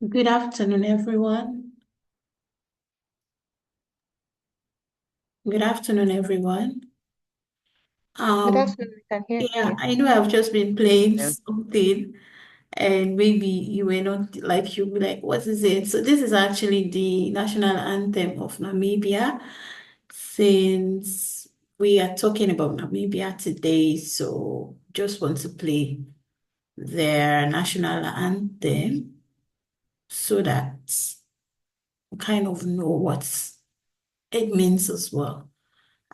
Good afternoon, everyone. Good afternoon, everyone. Good Um, afternoon, we can hear yeah, you. I know I've just been playing Yeah. something, and maybe you were not like you'll be like, what is it? So this is actually the national anthem of Namibia. Since we are talking about Namibia today, so just want to play their national anthem so that we kind of know what it means as well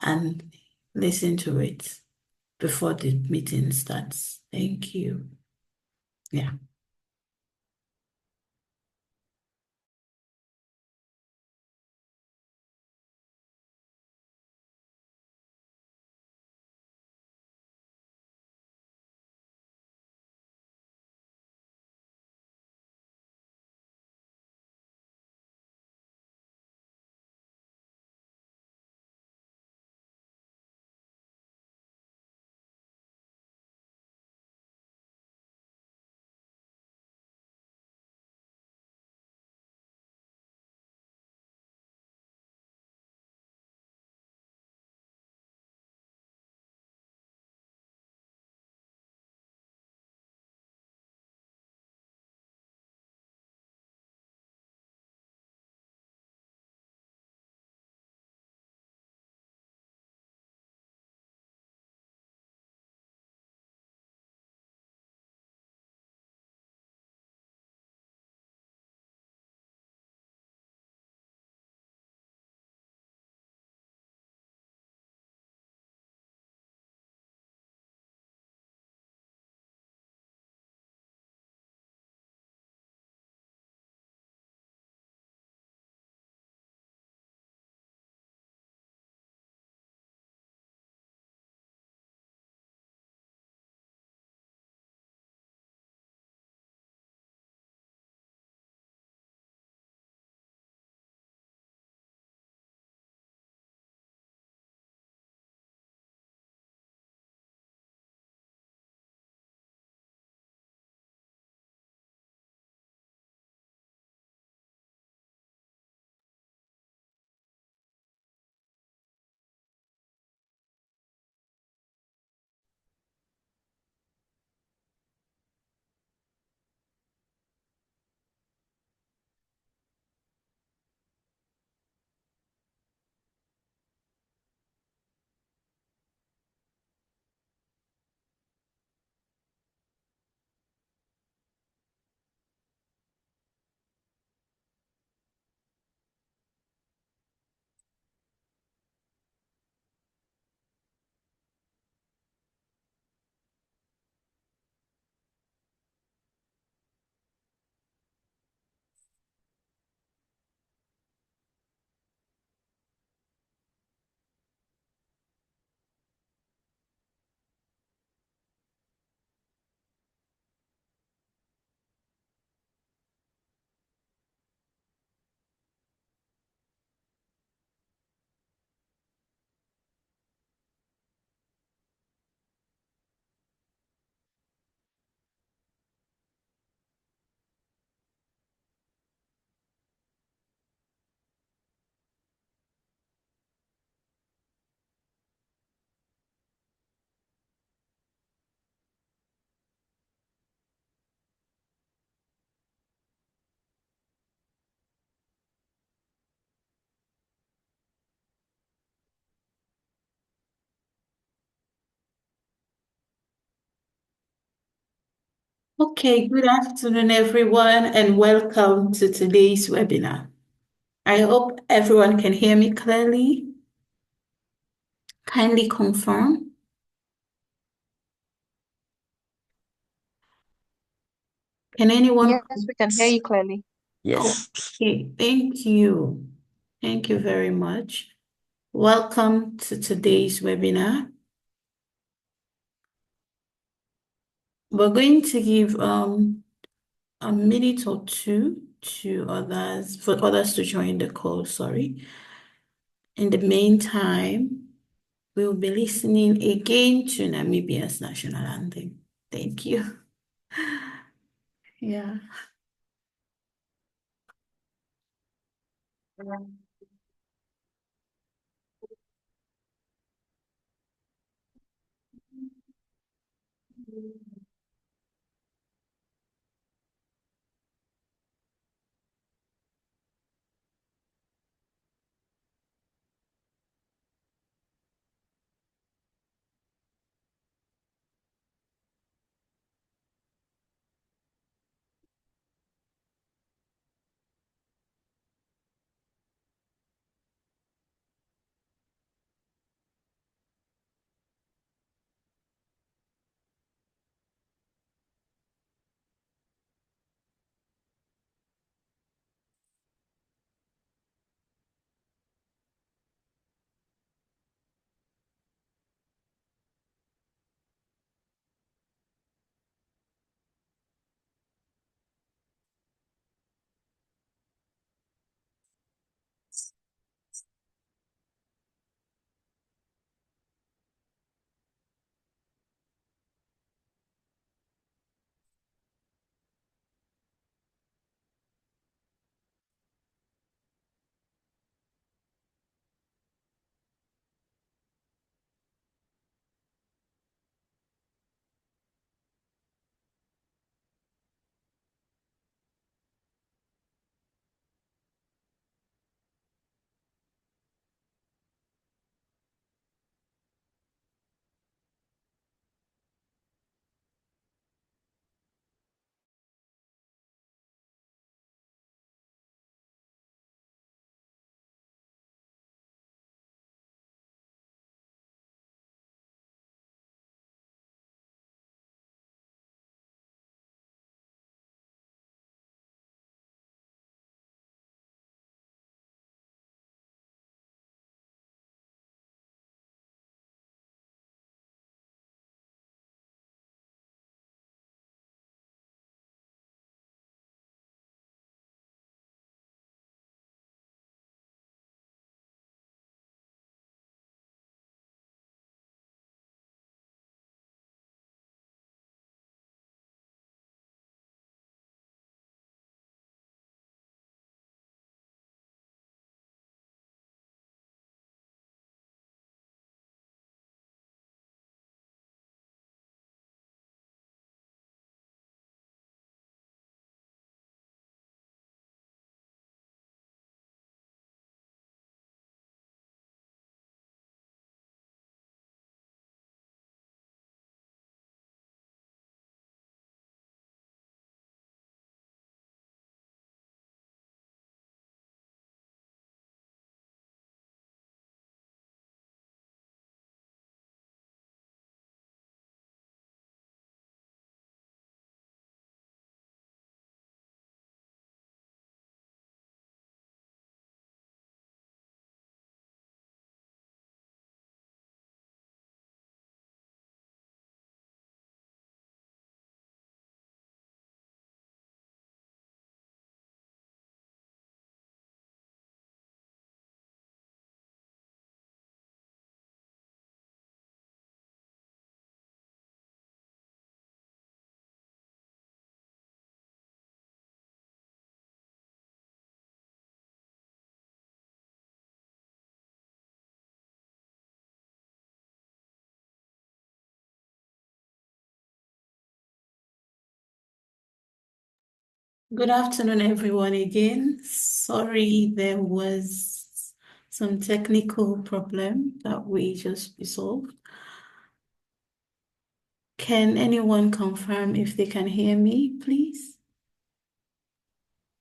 and listen to it before the meeting starts. Thank you. Yeah. Okay, good afternoon, everyone, and welcome to today's webinar. I hope everyone can hear me clearly. Kindly confirm. Can anyone? Yes, we can hear you clearly. Yes. Okay, thank you. Thank you very much. Welcome to today's webinar. We're going to give a minute or two to others for others to join the call, sorry. In the meantime, we'll be listening again to Namibia's national anthem. Thank you. Yeah. Good afternoon, everyone, again. Sorry, there was some technical problem that we just resolved. Can anyone confirm if they can hear me, please?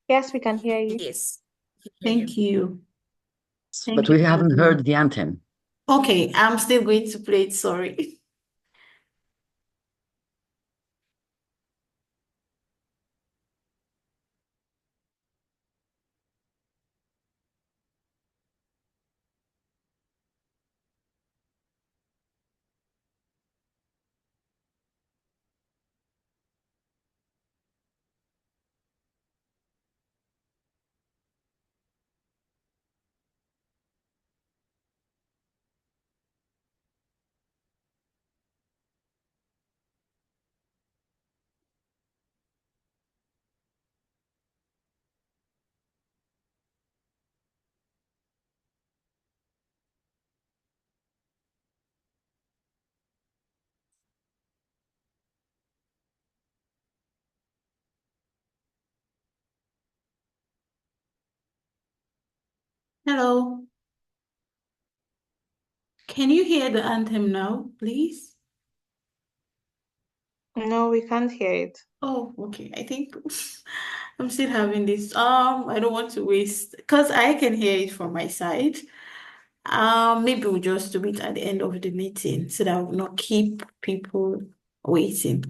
Yes, we can hear you. Yes. Thank you. But we haven't heard the anthem. Okay, I'm still going to play it, sorry. Hello. Can you hear the anthem now, please? No, we can't hear it. Oh, okay. I think I'm still having this. I don't want to waste because I can hear it from my side. Maybe we'll just do it at the end of the meeting so that will not keep people waiting.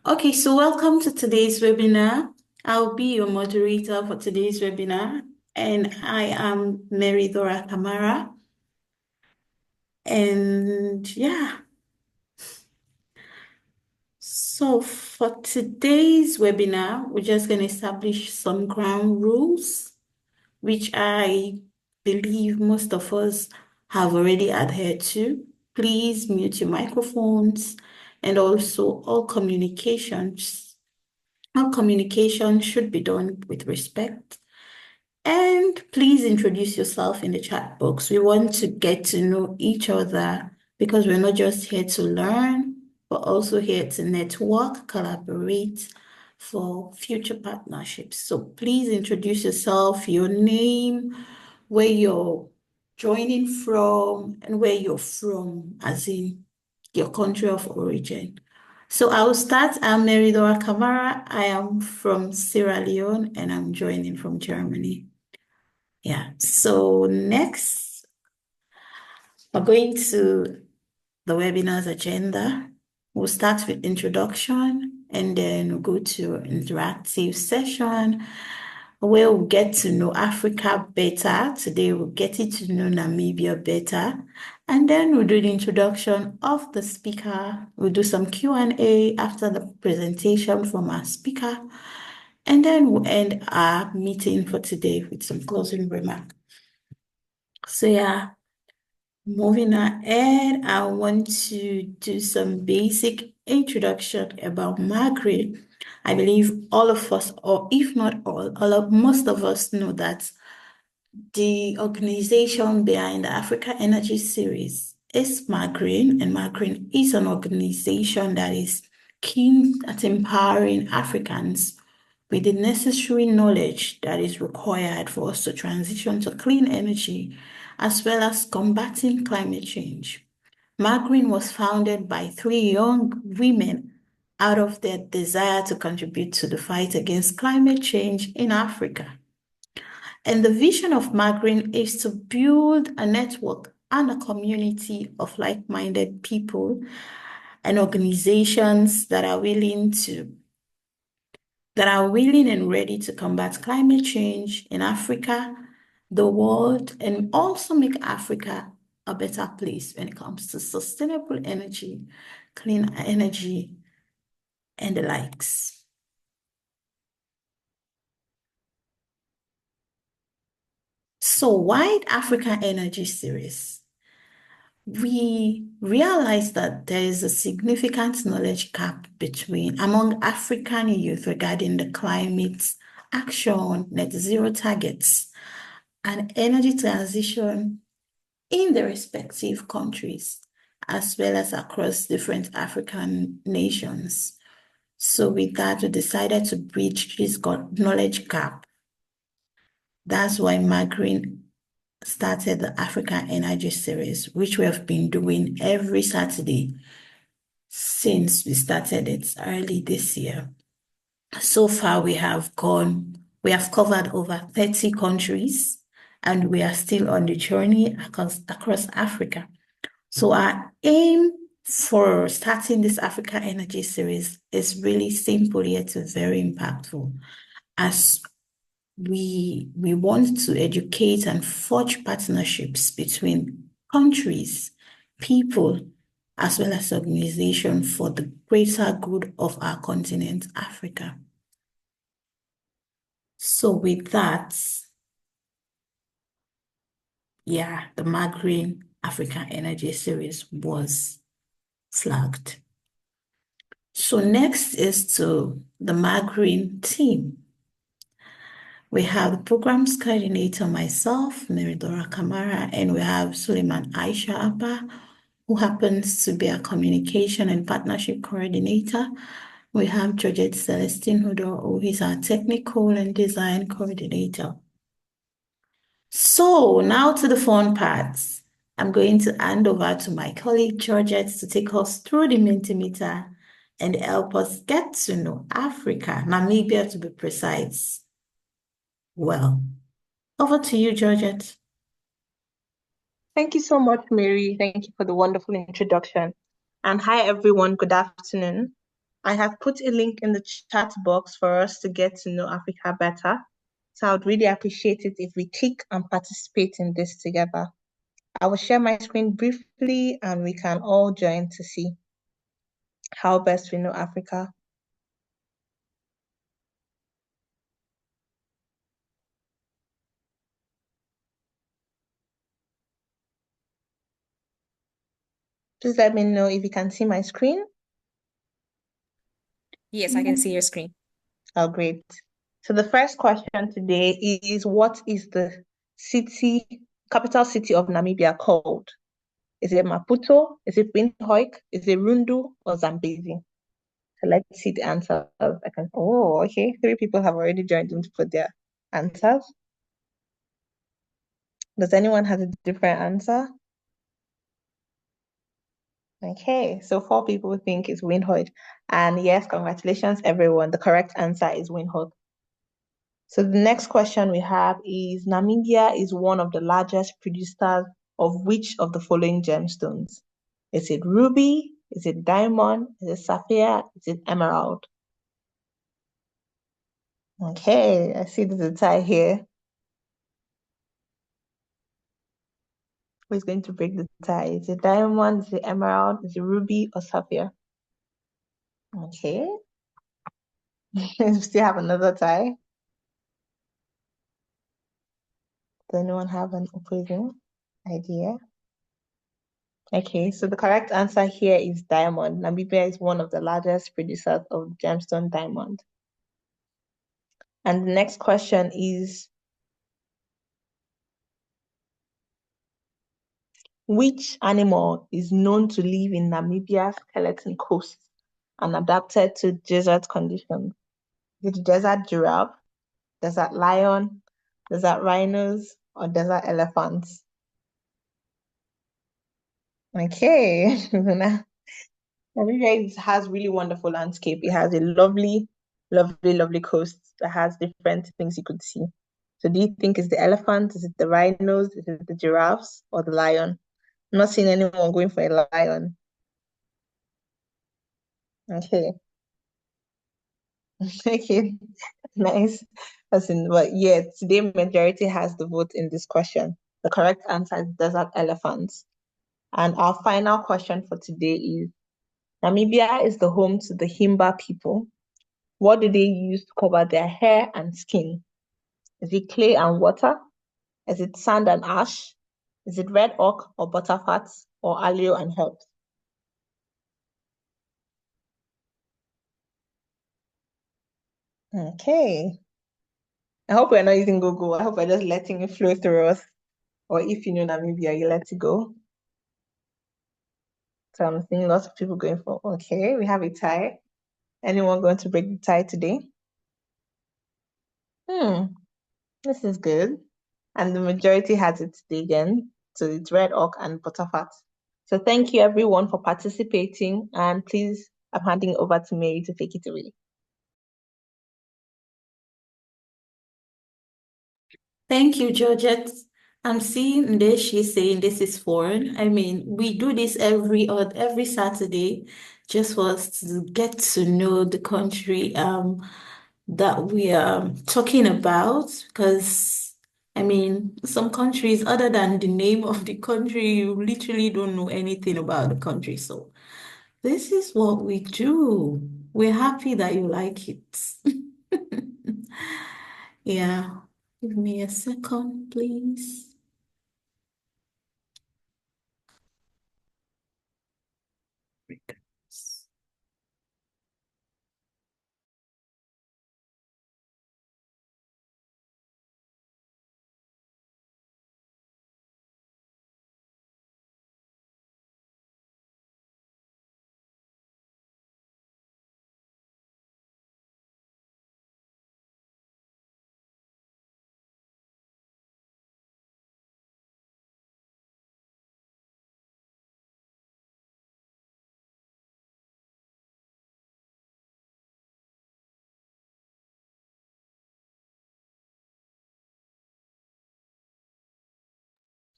Okay, so welcome to today's webinar. I'll be your moderator for today's webinar, and I am Mary Dora Kamara. And yeah, so for today's webinar, we're just going to establish some ground rules, which I believe most of us have already adhered to. Please mute your microphones, and also all communication should be done with respect. And please introduce yourself in the chat box. We want to get to know each other because we're not just here to learn, but also here to network, collaborate for future partnerships. So please introduce yourself, your name, where you're joining from, and where you're from, as in your country of origin. So I'll start. I'm Meridora Kamara. I am from Sierra Leone and I'm joining from Germany. Yeah, so next, we're going to the webinar's agenda. We'll start with introduction and then we'll go to interactive session where we'll get to know Africa better. Today we'll get to know Namibia better. And then we'll do the introduction of the speaker. We'll do some Q&A after the presentation from our speaker. And then we'll end our meeting for today with some closing remarks. So yeah, moving ahead, I want to do some basic introduction about Margaret. I believe all of us, or if not all, most of us know that the organization behind the Africa Energy Series is Margaret, and Margaret is an organization that is keen at empowering Africans with the necessary knowledge that is required for us to transition to clean energy, as well as combating climate change. Margaret was founded by three young women out of their desire to contribute to the fight against climate change in Africa. And the vision of Margaret is to build a network and a community of like-minded people and organizations that are willing and ready to combat climate change in Africa, the world, and also make Africa a better place when it comes to sustainable energy, clean energy, and the likes. So why the Africa Energy Series? We realize that there is a significant knowledge gap among African youth regarding the climate action, net zero targets, and energy transition in the respective countries, as well as across different African nations. So with that, we decided to bridge this knowledge gap. That's why Margaret started the Africa Energy Series, which we have been doing every Saturday since we started it early this year. So far, we have covered over 30 countries, and we are still on the journey across Africa. So our aim for starting this Africa Energy Series is really simple yet very impactful, as we want to educate and forge partnerships between countries, people, as well as organizations for the greater good of our continent, Africa. So with that, yeah, the Margaret Africa Energy Series was flagged. So next is to the Margaret team. We have the programs coordinator, myself, Meridora Kamara, and we have Suleiman Aisha Abba, who happens to be a communication and partnership coordinator. We have Georgette Celestine Hudo, who is our technical and design coordinator. So now to the fun parts. I'm going to hand over to my colleague Georgette to take us through the Mentimeter and help us get to know Africa, Namibia to be precise. Well, over to you, Georgette. Thank you so much, Mary. Thank you for the wonderful introduction. And hi, everyone. Good afternoon. I have put a link in the chat box for us to get to know Africa better. So I would really appreciate it if we click and participate in this together. I will share my screen briefly and we can all join to see how best we know Africa. Please let me know if you can see my screen. Yes, I can see your screen. Oh, great. So the first question today is, what is the capital city of Namibia called? Is it Maputo? Is it Windhoek? Is it Rundu or Zambezi? So let's see the answers. Okay. 3 people have already joined in to put their answers. Does anyone have a different answer? Okay, so 4 people think it's Windhoek. And yes, congratulations, everyone. The correct answer is Windhoek. So the next question we have is, Namibia is one of the largest producers of which of the following gemstones? Is it ruby? Is it diamond? Is it sapphire? Is it emerald? Okay, I see there's a tie here. Who's going to break the tie? Is it diamond? Is it emerald? Is it ruby or sapphire? Okay. We still have another tie. Does anyone have an opposing idea? Okay, so the correct answer here is diamond. Namibia is one of the largest producers of gemstone diamond. And the next question is, which animal is known to live in Namibia's skeleton coast and adapted to desert conditions? Is it the desert giraffe, desert lion, desert rhinos, or desert elephants? Okay, Namibia has really wonderful landscape. It has a lovely, lovely, lovely coast that has different things you could see. So do you think it's the elephant? Is it the rhinos? Is it the giraffes or the lion? I'm not seeing anyone going for a lion. Okay. Okay. Nice. But yeah, today majority has the vote in this question. The correct answer is desert elephants. And our final question for today is, Namibia is the home to the Himba people. What do they use to cover their hair and skin? Is it clay and water? Is it sand and ash? Is it red oak or butterfat or aloe and herbs? Okay. I hope we're not using Google. I hope we're just letting it flow through us. Or if you know Namibia, you let it go. So I'm seeing lots of people going for, okay, we have a tie. Anyone going to break the tie today? This is good. And the majority has it today again. So it's red oak and butterfat. So thank you everyone for participating. And please, I'm handing over to Mary to take it away. Thank you, Georgette. I'm seeing this, she's saying this is foreign. I mean, we do this every Saturday just for us to get to know the country that we are talking about. Because I mean, some countries, other than the name of the country, you literally don't know anything about the country. So this is what we do. We're happy that you like it. Yeah. Give me a second, please.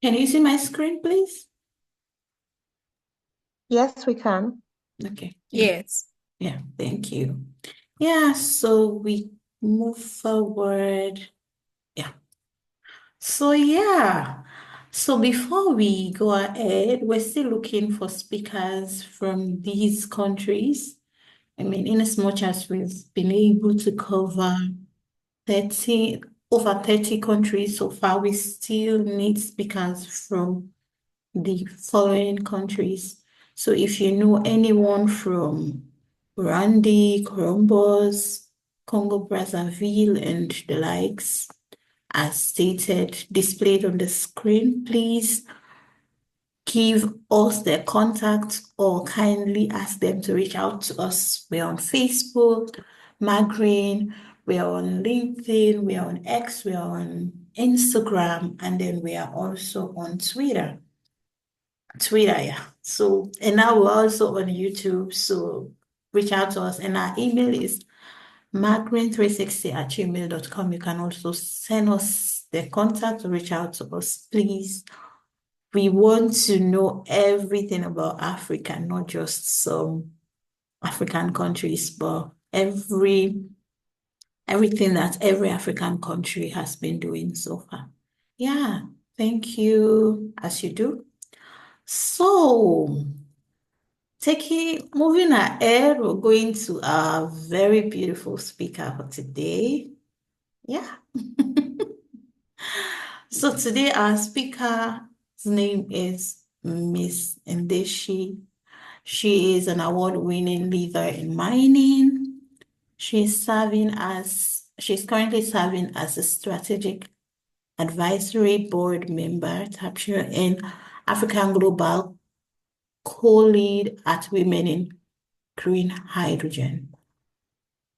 Can you see my screen, please? Yes, we can. Okay. Yes. Yeah, thank you. Yeah, so we move forward. Yeah. So yeah. So before we go ahead, we're still looking for speakers from these countries. I mean, in as much as we've been able to cover 30, over 30 countries so far, we still need speakers from the following countries. So if you know anyone from Burundi, Columbus, Congo Brazzaville, and the likes, as stated, displayed on the screen, please give us their contact or kindly ask them to reach out to us. We're on Facebook, Magreen, we're on LinkedIn, we're on X, we're on Instagram, and then we are also on Twitter. Yeah. So, and now we're also on YouTube. So reach out to us. And our email is margreen360@gmail.com. You can also send us the contact to reach out to us, please. We want to know everything about Africa, not just some African countries, but everything that every African country has been doing so far. Yeah, thank you, as you do. So, moving ahead, we're going to our very beautiful speaker for today. Yeah. So today our speaker's name is Miss Ndeshi. She is an award-winning leader in mining. She's currently serving as a strategic advisory board member, capture in African Global co-lead at Women in Green Hydrogen.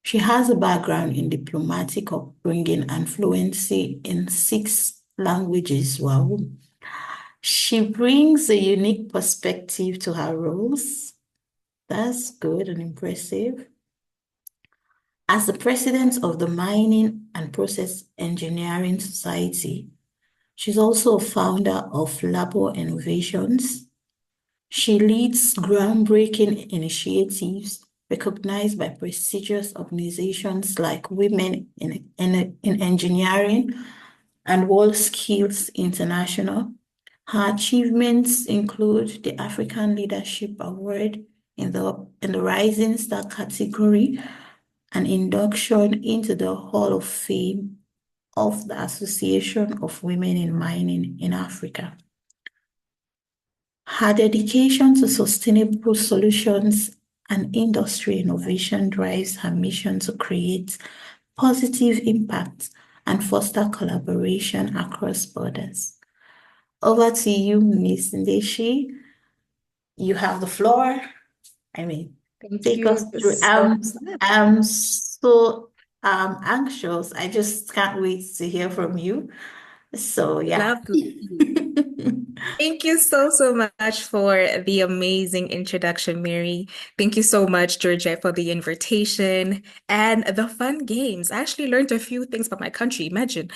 She has a background in diplomatic upbringing and fluency in 6 languages. Wow. She brings a unique perspective to her roles. That's good and impressive. As the president of the Mining and Process Engineering Society, she's also a founder of Labo Innovations. She leads groundbreaking initiatives recognized by prestigious organizations like Women in Engineering and WorldSkills International. Her achievements include the African Leadership Award in the Rising Star category, an induction into the Hall of Fame of the Association of Women in Mining in Africa. Her dedication to sustainable solutions and industry innovation drives her mission to create positive impact and foster collaboration across borders. Over to you, Ms. Ndeshi. You have the floor. Thank Take us you through. so much. I'm so anxious. I just can't wait to hear from you. So yeah. Lovely. Thank you so much for the amazing introduction, Mary. Thank you so much, Georgette, for the invitation and the fun games. I actually learned a few things about my country, imagine.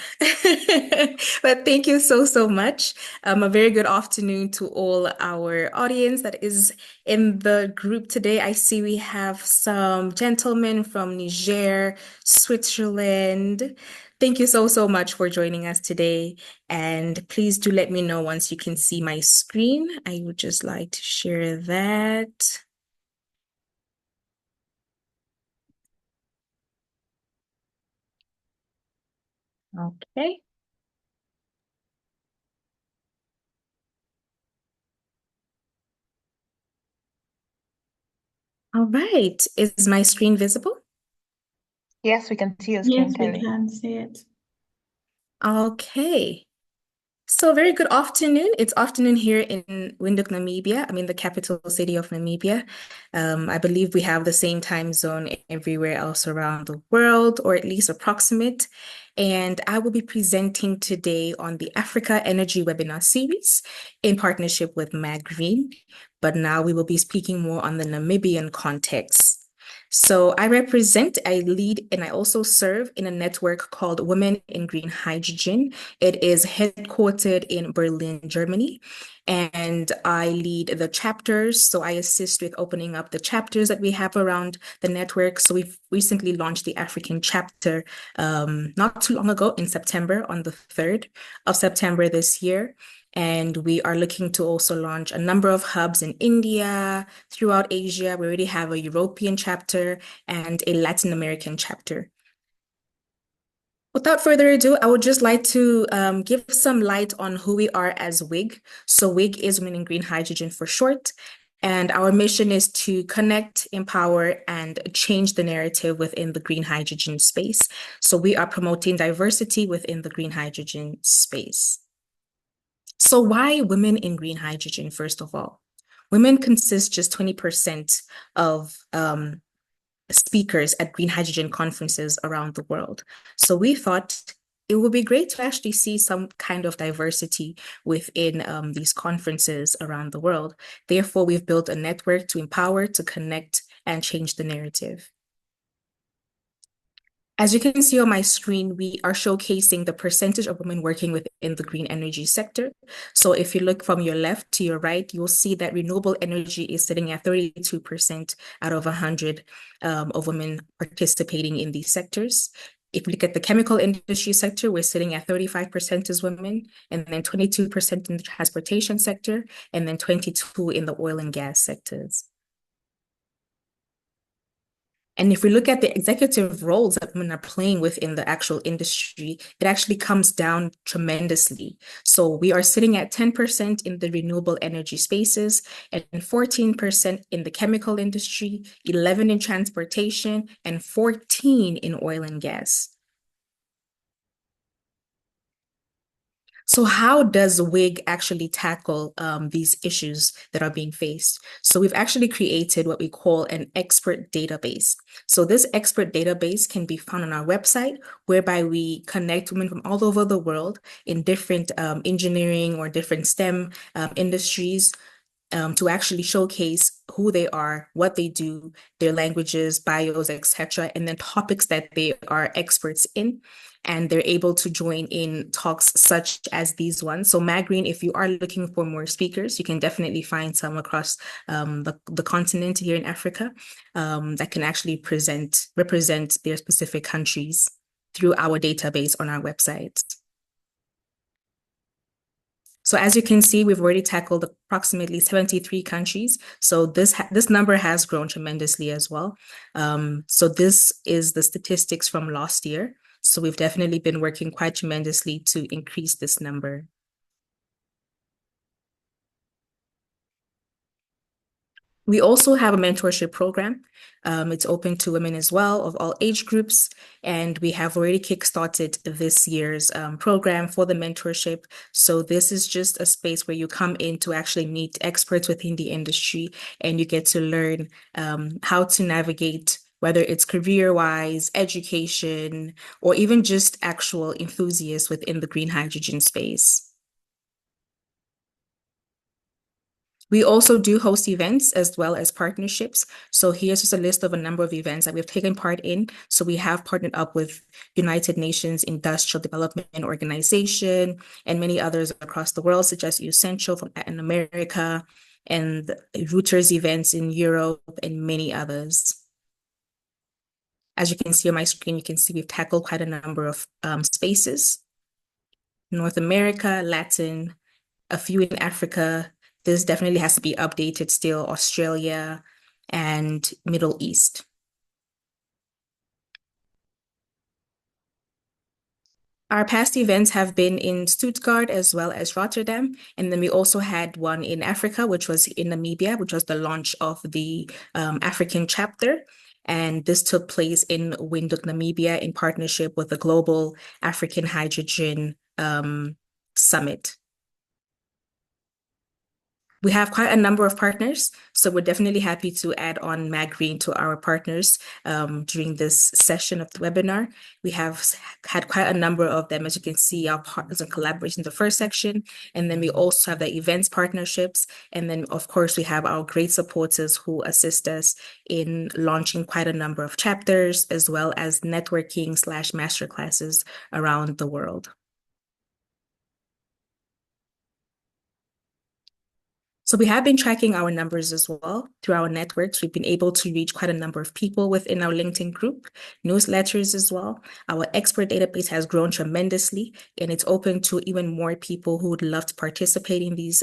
But thank you so much. A very good afternoon to all our audience that is in the group today. I see we have some gentlemen from Niger, Switzerland. Thank you so much for joining us today. And please do let me know once you can see my screen. I would just like to share that. Okay. All right. Is my screen visible? Yes, we can see your screen, Yes, we Kelly. can see it. Okay. So very good afternoon. It's afternoon here in Windhoek, Namibia. I'm in the capital city of Namibia. I believe we have the same time zone everywhere else around the world, or at least approximate. And I will be presenting today on the Africa Energy webinar series in partnership with Green. But now we will be speaking more on the Namibian context. So I lead, and I also serve in a network called Women in Green Hydrogen. It is headquartered in Berlin, Germany, and I lead the chapters. So I assist with opening up the chapters that we have around the network. So we've recently launched the African chapter not too long ago in September, on the 3rd of September this year. And we are looking to also launch a number of hubs in India, throughout Asia. We already have a European chapter and a Latin American chapter. Without further ado, I would just like to give some light on who we are as WIG. So WIG is Women in Green Hydrogen for short. And our mission is to connect, empower, and change the narrative within the green hydrogen space. So we are promoting diversity within the green hydrogen space. So why women in green hydrogen, first of all? Women consist just 20% of speakers at green hydrogen conferences around the world. So we thought it would be great to actually see some kind of diversity within these conferences around the world. Therefore, we've built a network to empower, to connect, and change the narrative. As you can see on my screen, we are showcasing the percentage of women working within the green energy sector. So if you look from your left to your right, you'll see that renewable energy is sitting at 32% out of 100 of women participating in these sectors. If we look at the chemical industry sector, we're sitting at 35% as women, and then 22% in the transportation sector, and then 22% in the oil and gas sectors. And if we look at the executive roles that women are playing within the actual industry, it actually comes down tremendously. So we are sitting at 10% in the renewable energy spaces and 14% in the chemical industry, 11% in transportation, and 14% in oil and gas. So how does WIG actually tackle these issues that are being faced? So we've actually created what we call an expert database. So this expert database can be found on our website, whereby we connect women from all over the world in different engineering or different STEM industries to actually showcase who they are, what they do, their languages, bios, etc., and then topics that they are experts in. And they're able to join in talks such as these ones. So MagGreen, if you are looking for more speakers, you can definitely find some across the continent here in Africa that can actually represent their specific countries through our database on our website. So as you can see, we've already tackled approximately 73 countries. So this number has grown tremendously as well. So this is the statistics from last year. So we've definitely been working quite tremendously to increase this number. We also have a mentorship program. It's open to women as well of all age groups. And we have already kickstarted this year's program for the mentorship. So this is just a space where you come in to actually meet experts within the industry and you get to learn how to navigate, whether it's career-wise, education, or even just actual enthusiasts within the green hydrogen space. We also do host events as well as partnerships. So here's just a list of a number of events that we've taken part in. So we have partnered up with United Nations Industrial Development Organization and many others across the world, such as Essential from Latin America and Reuters events in Europe and many others. As you can see on my screen, you can see we've tackled quite a number of spaces. North America, Latin, a few in Africa. This definitely has to be updated still, Australia and Middle East. Our past events have been in Stuttgart as well as Rotterdam. And then we also had one in Africa, which was in Namibia, which was the launch of the African chapter. And this took place in Windhoek, Namibia, in partnership with the Global African Hydrogen Summit. We have quite a number of partners, so we're definitely happy to add on Green to our partners during this session of the webinar. We have had quite a number of them, as you can see, our partners and collaboration in the first section, and then we also have the events partnerships, and then of course we have our great supporters who assist us in launching quite a number of chapters, as well as networking / master classes around the world. So we have been tracking our numbers as well through our networks. We've been able to reach quite a number of people within our LinkedIn group, newsletters as well. Our expert database has grown tremendously, and it's open to even more people who would love to participate in these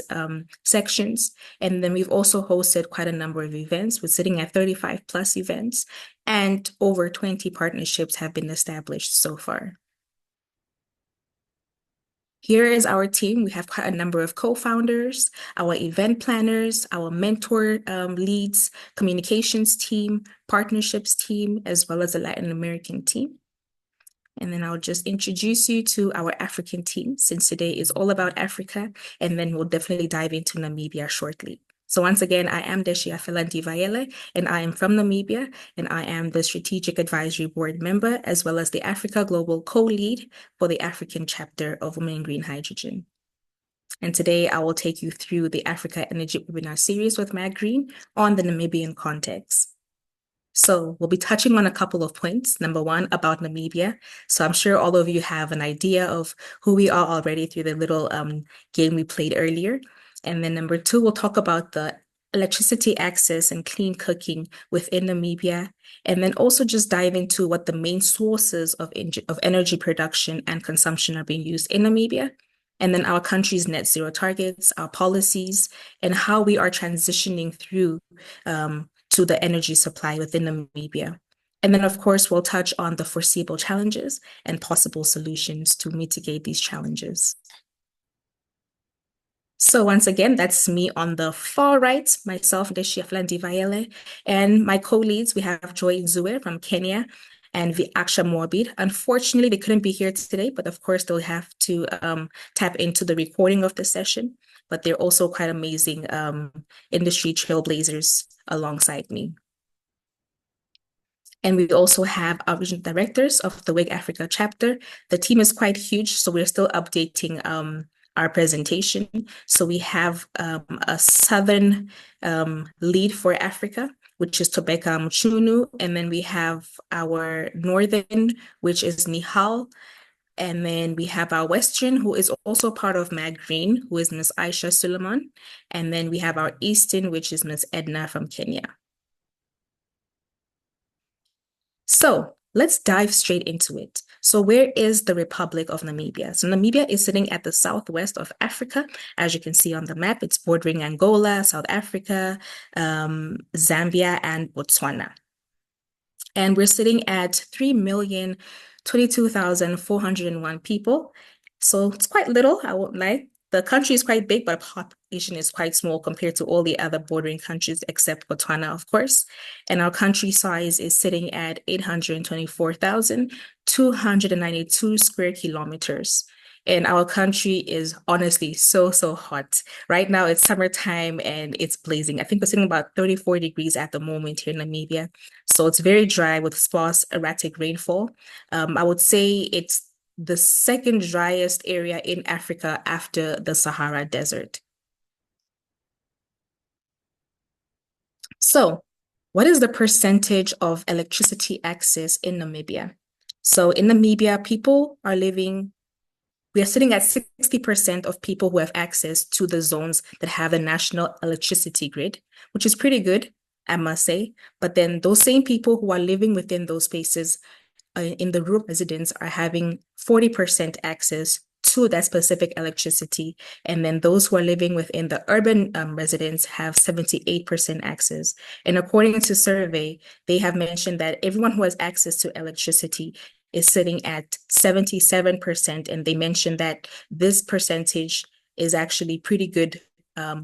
sections. And then we've also hosted quite a number of events. We're sitting at 35 plus events, and over 20 partnerships have been established so far. Here is our team. We have quite a number of co-founders, our event planners, our mentor leads, communications team, partnerships team, as well as a Latin American team. And then I'll just introduce you to our African team, since today is all about Africa, and then we'll definitely dive into Namibia shortly. So once again, I am Deshiafela Ndivayele, and I am from Namibia, and I am the Strategic Advisory Board member, as well as the Africa Global Co-Lead for the African chapter of Women in Green Hydrogen. And today I will take you through the Africa Energy webinar series with Green on the Namibian context. So we'll be touching on a couple of points. Number one, about Namibia. So I'm sure all of you have an idea of who we are already through the little game we played earlier. And then number two, we'll talk about the electricity access and clean cooking within Namibia. And then also just dive into what the main sources of energy production and consumption are being used in Namibia. And then our country's net zero targets, our policies, and how we are transitioning through to the energy supply within Namibia. And then, of course, we'll touch on the foreseeable challenges and possible solutions to mitigate these challenges. So once again, that's me on the far right, myself, Deshiafela Ndivayele, and my co-leads, we have Joy Nzue from Kenya and Viaksha Morbid. Unfortunately, they couldn't be here today, but of course, they'll have to tap into the recording of the session. But they're also quite amazing industry trailblazers alongside me. And we also have our regional directors of the WIG Africa chapter. The team is quite huge, so we're still updating our presentation. So we have a southern lead for Africa, which is Tobeka Mchunu. And then we have our northern, which is Nihal. And then we have our Western, who is also part of Green, who is Ms. Aisha Suleiman. And then we have our Eastern, which is Ms. Edna from Kenya. So let's dive straight into it. So where is the Republic of Namibia? So Namibia is sitting at the southwest of Africa. As you can see on the map, it's bordering Angola, South Africa, Zambia, and Botswana. And we're sitting at 3,022,401 people. So it's quite little, I won't lie. The country is quite big, but the population is quite small compared to all the other bordering countries except Botswana, of course. And our country size is sitting at 824,292 square kilometers. And our country is honestly so hot. Right now it's summertime and it's blazing. I think we're sitting about 34 degrees at the moment here in Namibia. So it's very dry with sparse erratic rainfall. I would say it's the second driest area in Africa after the Sahara Desert. So what is the percentage of electricity access in Namibia? So in Namibia, we are sitting at 60% of people who have access to the zones that have the national electricity grid, which is pretty good, I must say. But then those same people who are living within those spaces in the rural residents are having 40% access to that specific electricity. And then those who are living within the urban residents have 78% access. And according to survey, they have mentioned that everyone who has access to electricity is sitting at 77%. And they mentioned that this percentage is actually pretty good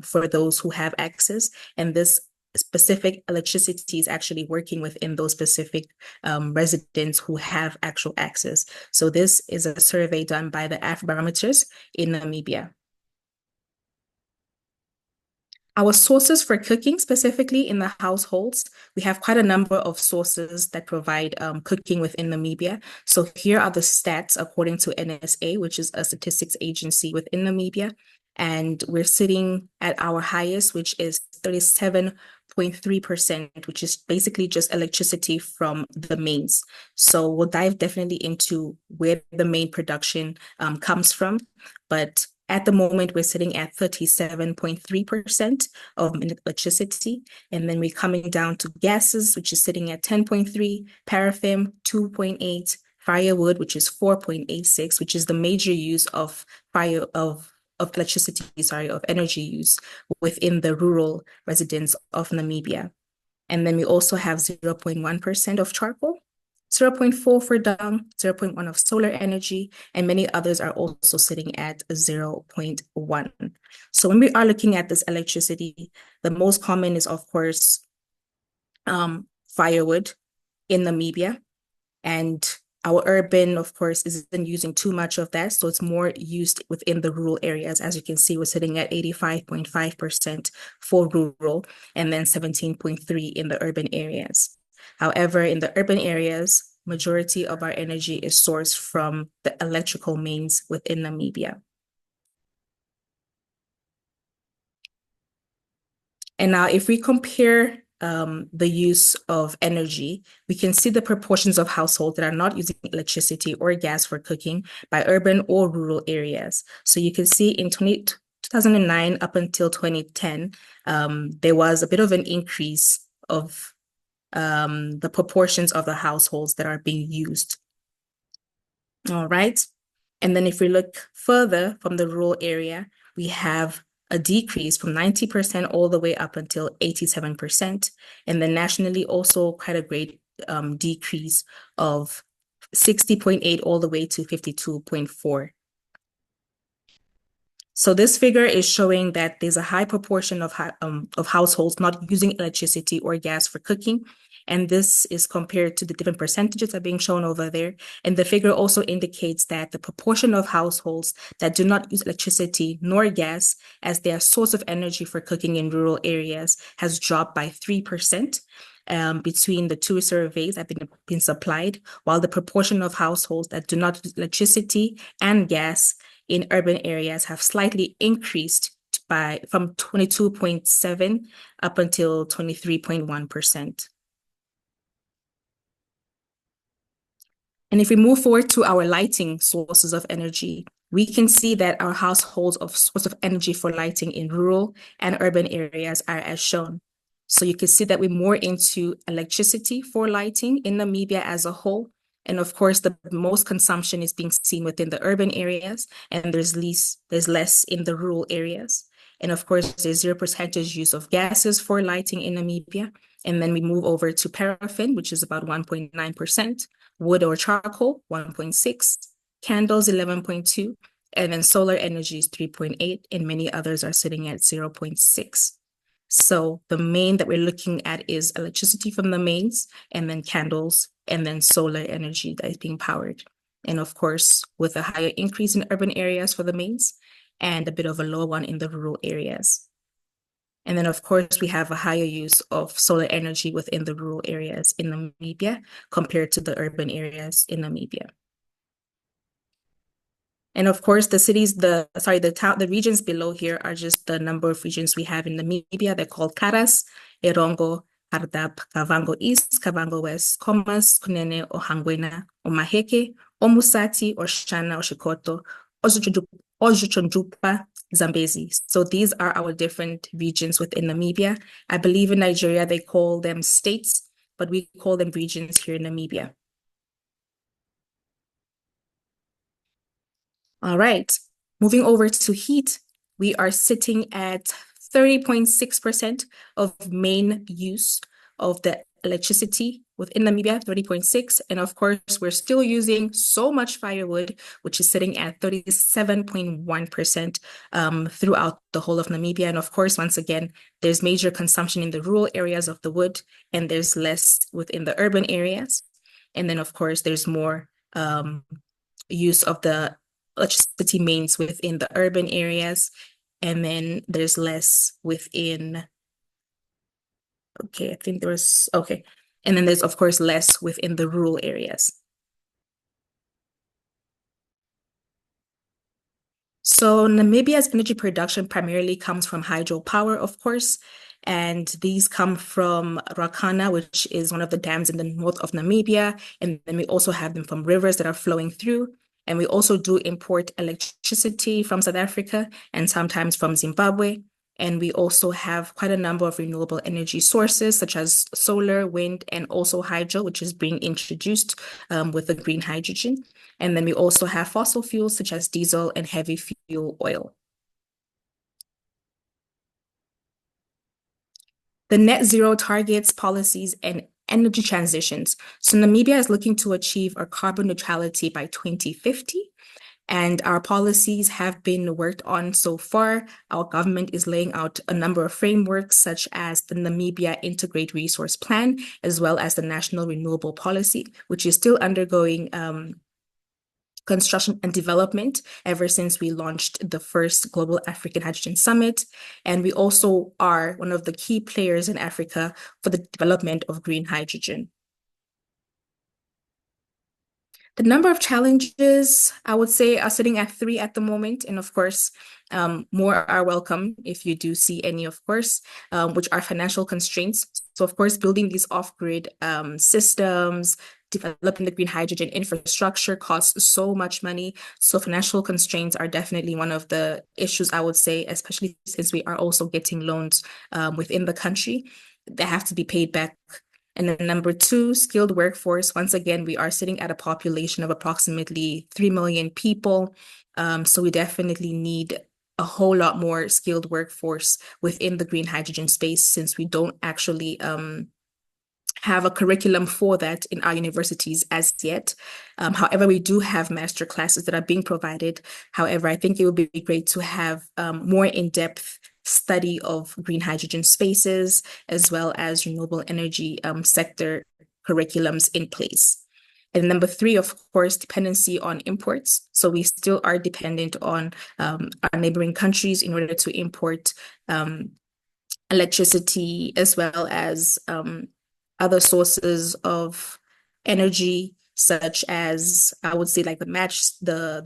for those who have access. And this specific electricity is actually working within those specific residents who have actual access. So this is a survey done by the Afrobarometers in Namibia. Our sources for cooking, specifically in the households, we have quite a number of sources that provide cooking within Namibia. So here are the stats according to NSA, which is a statistics agency within Namibia. And we're sitting at our highest, which is 37.3%, which is basically just electricity from the mains. So we'll dive definitely into where the main production comes from. But at the moment, we're sitting at 37.3% of electricity. And then we're coming down to gases, which is sitting at 10.3, paraffin, 2.8, firewood, which is 4.86, which is the major use of electricity, of energy use within the rural residents of Namibia. And then we also have 0.1% of charcoal, 0.4 for dung, 0.1 of solar energy, and many others are also sitting at 0.1. So when we are looking at this electricity, the most common is, of course, firewood in Namibia. And our urban, of course, isn't using too much of that. So it's more used within the rural areas. As you can see, we're sitting at 85.5% for rural and then 17.3% in the urban areas. However, in the urban areas, majority of our energy is sourced from the electrical mains within Namibia. And now if we compare the use of energy, we can see the proportions of households that are not using electricity or gas for cooking by urban or rural areas. So you can see in 2009 up until 2010, there was a bit of an increase of the proportions of the households that are being used. All right. And then if we look further from the rural area, we have a decrease from 90% all the way up until 87%. And then nationally, also quite a great decrease of 60.8 all the way to 52.4. So this figure is showing that there's a high proportion of households not using electricity or gas for cooking. And this is compared to the different percentages that are being shown over there. And the figure also indicates that the proportion of households that do not use electricity nor gas as their source of energy for cooking in rural areas has dropped by 3%. Between the two surveys that have been supplied, while the proportion of households that do not use electricity and gas in urban areas have slightly increased from 22.7 up until 23.1%. And if we move forward to our lighting sources of energy, we can see that our households of source of energy for lighting in rural and urban areas are as shown. So you can see that we're more into electricity for lighting in Namibia as a whole. And of course, the most consumption is being seen within the urban areas, and there's less in the rural areas. And of course, there's 0% use of gases for lighting in Namibia. And then we move over to paraffin, which is about 1.9%, wood or charcoal, 1.6%, candles, 11.2%, and then solar energy is 3.8%, and many others are sitting at 0.6%. So the main that we're looking at is electricity from the mains, and then candles, and then solar energy that is being powered. And of course, with a higher increase in urban areas for the mains and a bit of a lower one in the rural areas. And then, of course, we have a higher use of solar energy within the rural areas in Namibia compared to the urban areas in Namibia. And of course, the regions below here are just the number of regions we have in Namibia. They're called Karas, Erongo, Hardap, Kavango East, Kavango West, Khomas, Kunene, Ohangwena, Omaheke, Omusati, Oshana, Oshikoto, Ojuchonjupa, Zambezi. So these are our different regions within Namibia. I believe in Nigeria, they call them states, but we call them regions here in Namibia. All right, moving over to heat, we are sitting at 30.6% of main use of the electricity within Namibia, 30.6%. And of course, we're still using so much firewood, which is sitting at 37.1% throughout the whole of Namibia. And of course, once again, there's major consumption in the rural areas of the wood, and there's less within the urban areas. And then, of course, there's more use of the electricity mains within the urban areas. and then there's less within, okay, I think there was, okay. And then there's, of course, less within the rural areas. So Namibia's energy production primarily comes from hydropower, of course, and these come from Rakana, which is one of the dams in the north of Namibia, and then we also have them from rivers that are flowing through. And we also do import electricity from South Africa and sometimes from Zimbabwe. And we also have quite a number of renewable energy sources, such as solar, wind, and also hydro, which is being introduced with the green hydrogen. And then we also have fossil fuels such as diesel and heavy fuel oil. The net zero targets, policies, and energy transitions. So Namibia is looking to achieve our carbon neutrality by 2050. And our policies have been worked on so far. Our government is laying out a number of frameworks, such as the Namibia Integrated Resource Plan, as well as the National Renewable Policy, which is still undergoing construction and development ever since we launched the first Global African Hydrogen Summit. And we also are one of the key players in Africa for the development of green hydrogen. The number of challenges, I would say, are sitting at 3 at the moment. And of course, more are welcome if you do see any, of course, which are financial constraints. So, of course, building these off-grid systems, developing the green hydrogen infrastructure costs so much money. So financial constraints are definitely one of the issues, I would say, especially since we are also getting loans within the country that have to be paid back. And then number 2, skilled workforce. Once again, we are sitting at a population of approximately 3 million people. So we definitely need a whole lot more skilled workforce within the green hydrogen space, since we don't actually have a curriculum for that in our universities as yet. However, we do have master classes that are being provided. However, I think it would be great to have more in-depth study of green hydrogen spaces, as well as renewable energy sector curriculums in place. And number 3, of course, dependency on imports. So we still are dependent on our neighboring countries in order to import electricity, as well as other sources of energy, such as, I would say, like the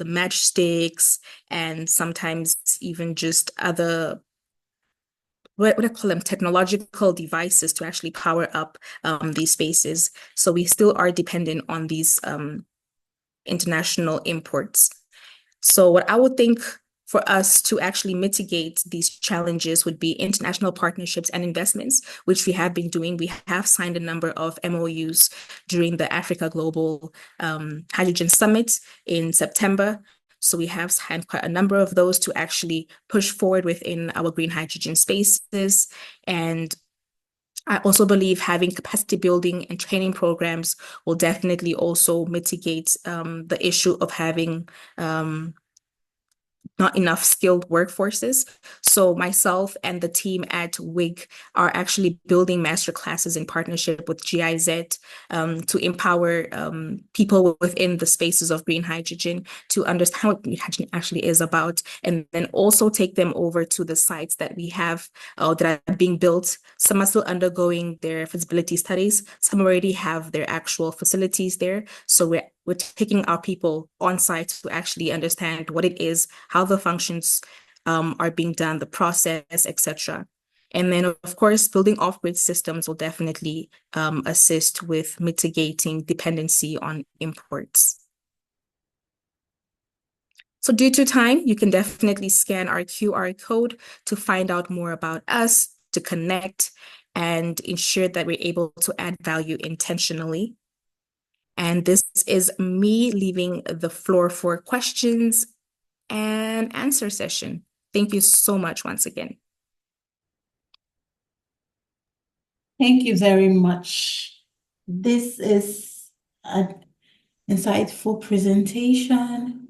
matchsticks, and sometimes even just other, what I call them, technological devices to actually power up these spaces. So we still are dependent on these international imports. So what I would think for us to actually mitigate these challenges would be international partnerships and investments, which we have been doing. We have signed a number of MOUs during the Africa Global Hydrogen Summit in September. So we have signed quite a number of those to actually push forward within our green hydrogen spaces. And I also believe having capacity building and training programs will definitely also mitigate the issue of having not enough skilled workforces. So myself and the team at WIG are actually building master classes in partnership with GIZ to empower people within the spaces of green hydrogen to understand what green hydrogen actually is about, and then also take them over to the sites that we have that are being built. Some are still undergoing their feasibility studies. Some already have their actual facilities there. So we're taking our people on site to actually understand what it is, how the functions are being done, the process, etc. And then, of course, building off-grid systems will definitely assist with mitigating dependency on imports. So due to time, you can definitely scan our QR code to find out more about us, to connect, and ensure that we're able to add value intentionally. And this is me leaving the floor for questions and answer session. Thank you so much once again. Thank you very much. This is an insightful presentation.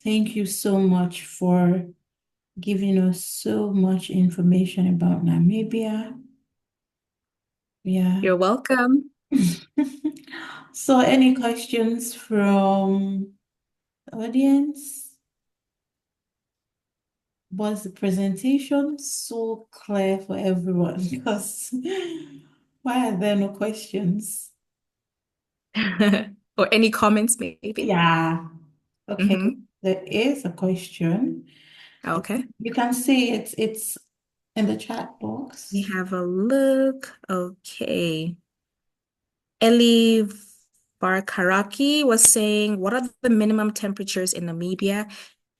Thank you so much for giving us so much information about Namibia. Yeah. You're welcome. So any questions from the audience? Was the presentation so clear for everyone? Because why are there no questions? Or any comments, maybe? Yeah. Okay. Mm-hmm. There is a question. Okay. You can see it's in the chat We box. have a look. Okay. Eli Varkaraki was saying, what are the minimum temperatures in Namibia?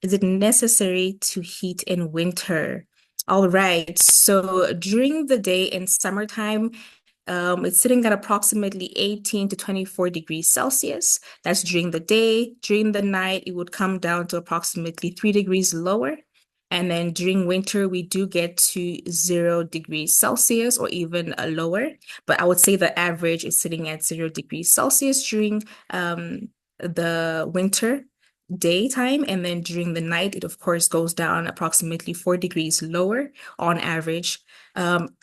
Is it necessary to heat in winter? All right. So during the day in summertime, it's sitting at approximately 18 to 24 degrees Celsius. That's during the day. During the night, it would come down to approximately 3 degrees lower. And then during winter, we do get to 0 degrees Celsius or even lower. But I would say the average is sitting at 0 degrees Celsius during the winter daytime. And then during the night, it of course goes down approximately 4 degrees lower on average.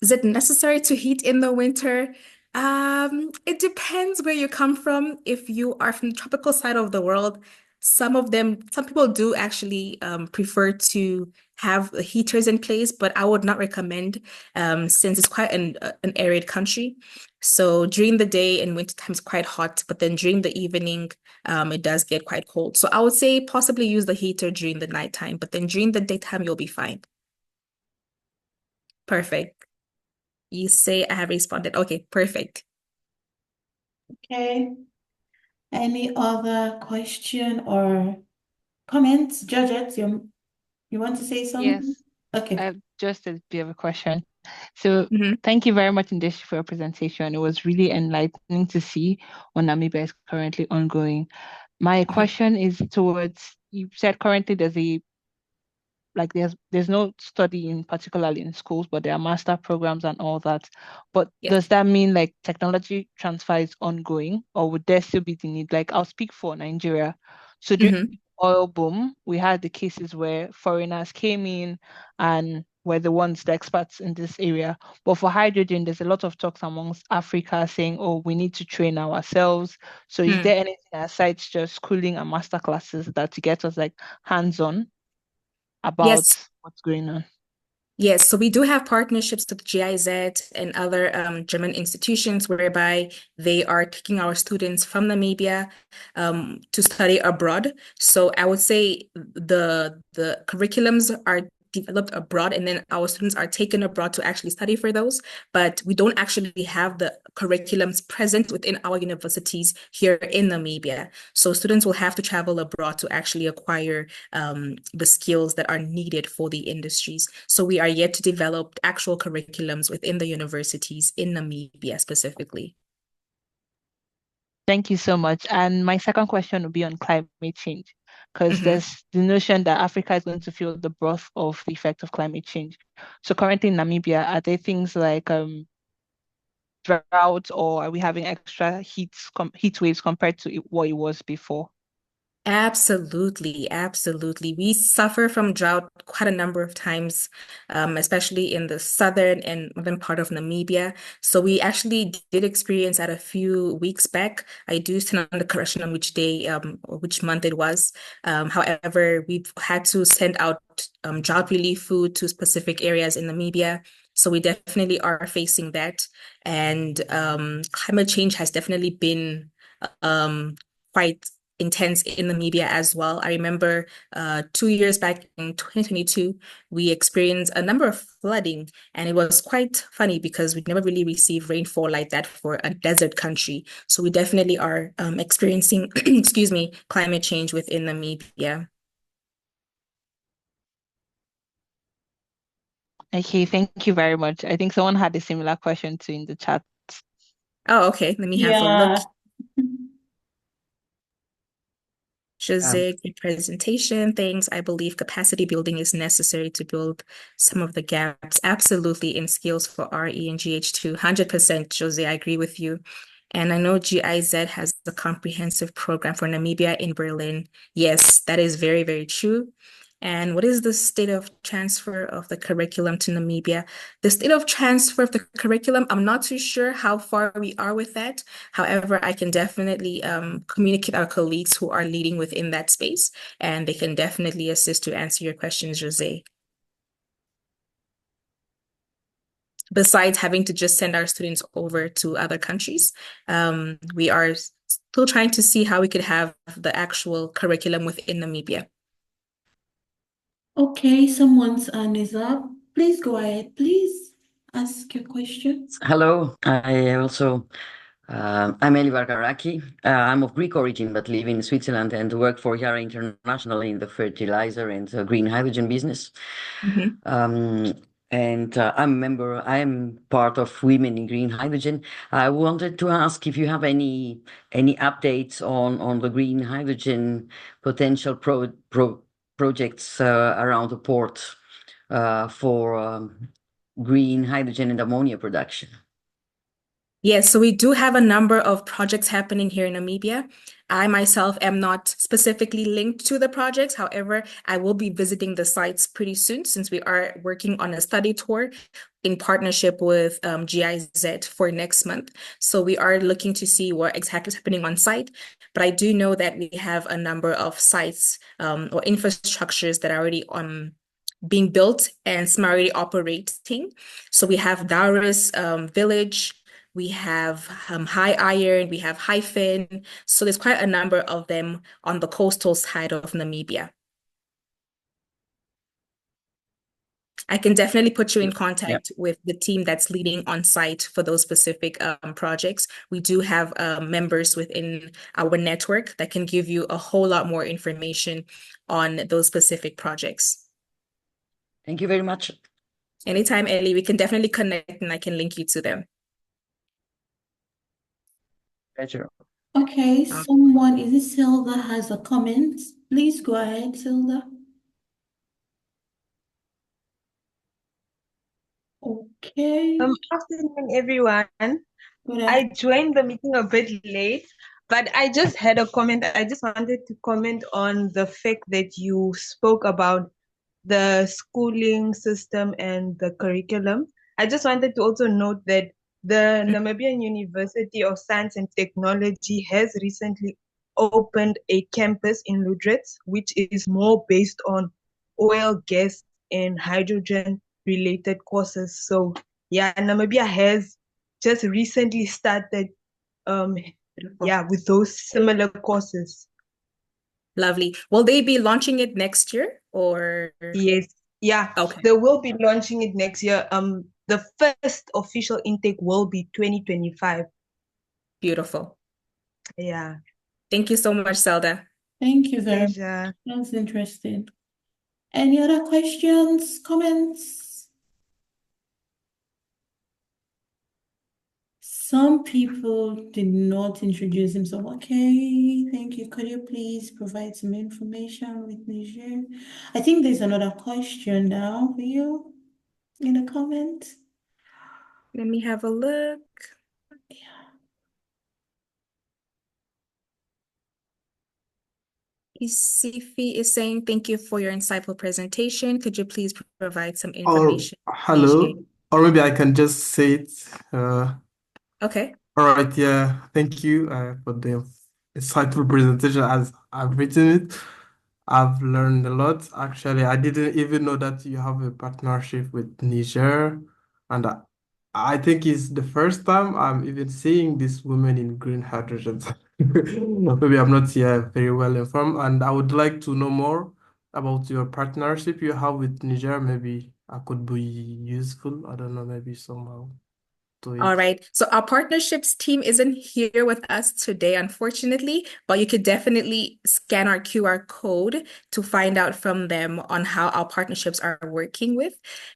Is it necessary to heat in the winter? It depends where you come from. If you are from the tropical side of the world, some people do actually prefer to have heaters in place, but I would not recommend since it's quite an arid country. So during the day and winter time is quite hot, but then during the evening, it does get quite cold. So I would say possibly use the heater during the nighttime, but then during the daytime, you'll be fine. Perfect. You say I have responded. Okay, perfect. Okay. Any other question or comments? Georgette, you want to say something? Yes, I Okay. have just a bit of a question. So, Mhm. thank you very much, Ndish, for your presentation. It was really enlightening to see what Namibia is currently ongoing. My question is towards, you said currently there's a like there's no study in particularly in schools, but there are master programs and all that. But Yes. does that mean like technology transfer is ongoing, or would there still be the need? Like I'll speak for Nigeria. So during Mhm. the oil boom, we had the cases where foreigners came in and were the ones, the experts in this area. But for hydrogen, there's a lot of talks amongst Africa saying, oh, we need to train ourselves. So is Mm. there anything aside just schooling and master classes that to get us like hands-on about Yes. what's going on? Yes, so we do have partnerships with GIZ and other German institutions whereby they are taking our students from Namibia to study abroad. So I would say the curriculums are developed abroad, and then our students are taken abroad to actually study for those. But we don't actually have the curriculums present within our universities here in Namibia. So students will have to travel abroad to actually acquire the skills that are needed for the industries. So we are yet to develop actual curriculums within the universities in Namibia specifically. Thank you so much. And my second question would be on climate change, because Mhm. there's the notion that Africa is going to feel the brunt of the effect of climate change. So currently in Namibia, are there things like drought, or are we having extra heat waves compared to what it was before? Absolutely, absolutely. We suffer from drought quite a number of times, especially in the southern and northern part of Namibia. So we actually did experience that a few weeks back. I do stand on the correction on which day, or which month it was. However, we've had to send out drought relief food to specific areas in Namibia. So we definitely are facing that. And climate change has definitely been quite intense in Namibia as well. I remember 2 years back in 2022, we experienced a number of flooding, and it was quite funny because we never really received rainfall like that for a desert country. So we definitely are experiencing, excuse me, climate change within Namibia. Okay, thank you very much. I think someone had a similar question too in the chat. Oh, okay. Let me have a look. Yeah. Um, Jose, great presentation. Thanks. I believe capacity building is necessary to build some of the gaps. Absolutely in skills for RE and GH2. 100%, Jose, I agree with you. And I know GIZ has a comprehensive program for Namibia in Berlin. Yes, that is very, very true. And what is the state of transfer of the curriculum to Namibia? The state of transfer of the curriculum, I'm not too sure how far we are with that. However, I can definitely communicate our colleagues who are leading within that space, and they can definitely assist to answer your questions, Jose. besides having to just send our students over to other countries. We are still trying to see how we could have the actual curriculum within Namibia. Okay, someone's hand is up. Please go ahead. Please ask your question. Hello, I'm Eli Vargaraki. I'm of Greek origin but live in Switzerland and work for Yara International in the fertilizer and green hydrogen business. Mhm. I am part of Women in Green Hydrogen. I wanted to ask if you have any updates on the green hydrogen potential projects around the port for green hydrogen and ammonia production. Yes, so we do have a number of projects happening here in Namibia. I myself am not specifically linked to the projects. However, I will be visiting the sites pretty soon since we are working on a study tour in partnership with GIZ for next month. So we are looking to see what exactly is happening on site. But I do know that we have a number of sites or infrastructures that are already being built and some are already operating. So we have Dauris Village. We have High Iron, we have Hyphen. So there's quite a number of them on the coastal side of Namibia. I can definitely put you in contact with the team that's leading on site for those specific projects. We do have members within our network that can give you a whole lot more information on those specific projects. Thank you very much. Anytime, Ellie, we can definitely connect and I can link you to them. Pleasure. Okay, someone, is it Silda has a comment? Please go ahead, Silda. Okay. Afternoon, everyone. Good I joined the meeting a bit late, but I just had a comment. I just wanted to comment on the fact that you spoke about the schooling system and the curriculum. I just wanted to also note that the Namibian University of Science and Technology has recently opened a campus in Ludritz, which is more based on oil, gas, and hydrogen related courses. So yeah, Namibia has just recently started with those similar courses. Lovely. Will they be launching it next year or? Yes. Yeah. Okay. They will be launching it next year. The first official intake will be 2025. Beautiful. Yeah. Thank you so much, Zelda. Thank you very much. Pleasure. That's interesting. Any other questions, comments? Some people did not introduce themselves. Okay, thank you. Could you please provide some information with Niger? I think there's another question now for you in the comment. Let me have a look. Isifi is saying, thank you for your insightful presentation. Could you please provide some Or information? hello, or maybe I can just say it. Okay. All right, yeah. Thank you for the insightful presentation. As I've written it, I've learned a lot. Actually, I didn't even know that you have a partnership with Niger, and I think it's the first time I'm even seeing this woman in green hydrogen. Maybe I'm not very well informed, and I would like to know more about your partnership you have with Niger. Maybe I could be useful. I don't know, maybe somehow to All it. right. So our partnerships team isn't here with us today, unfortunately, but you could definitely scan our QR code to find out from them on how our partnerships are working with.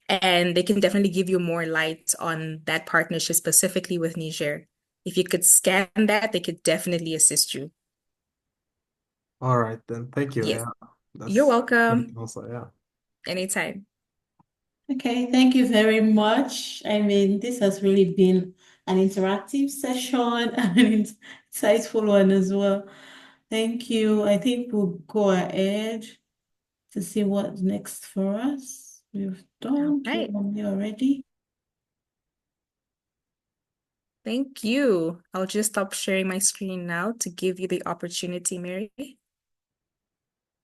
And they can definitely give you more light on that partnership specifically with Niger. If you could scan that, they could definitely assist you. All right then. Thank you. Yes. Yeah, You're that's great welcome. also. Yeah. Anytime. Okay, thank you very much. I mean, this has really been an interactive session and an insightful one as well. Thank you. I think we'll go ahead to see what's next for us. We've done All right. Q&A already. Thank you. I'll just stop sharing my screen now to give you the opportunity, Mary.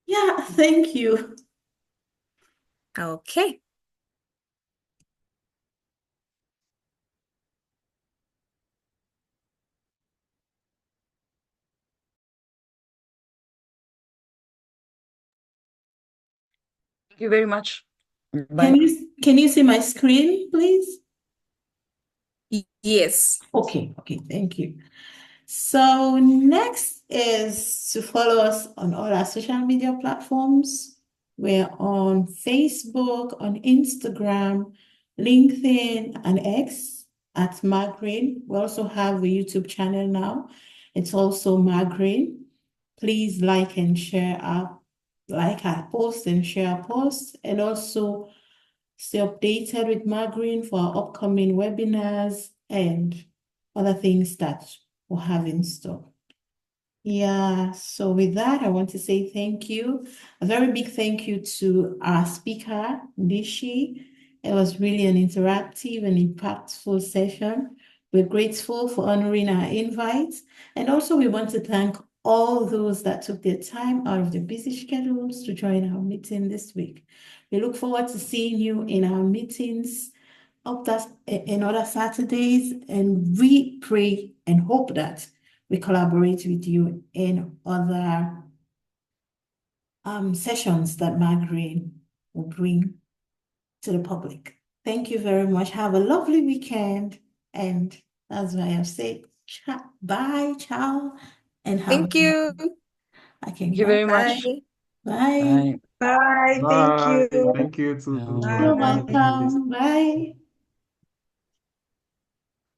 Yeah, thank you. Okay. Thank you very much. Can Bye. you see my screen, please? Yes. Okay, thank you. So next is to follow us on all our social media platforms. We're on Facebook, on Instagram, LinkedIn, and X at Margreen. We also have a YouTube channel now. It's also Margreen. Please like our posts and share our posts, and also stay updated with Margreen for our upcoming webinars and other things that we'll have in store. Yeah, so with that, I want to say thank you. A very big thank you to our speaker, Nishi. It was really an interactive and impactful session. We're grateful for honoring our invite. And also, we want to thank all those that took their time out of their busy schedules to join our meeting this week. We look forward to seeing you in our meetings in other Saturdays, and we pray and hope that we collaborate with you in other sessions that Margaret will bring to the public. Thank you very much. Have a lovely weekend. And as I have said, bye, ciao, and have Thank you. Thank you very much. Bye. Bye. Bye. Bye. Thank Bye. you. Thank you to the You're other Bye. panelists. welcome. Bye.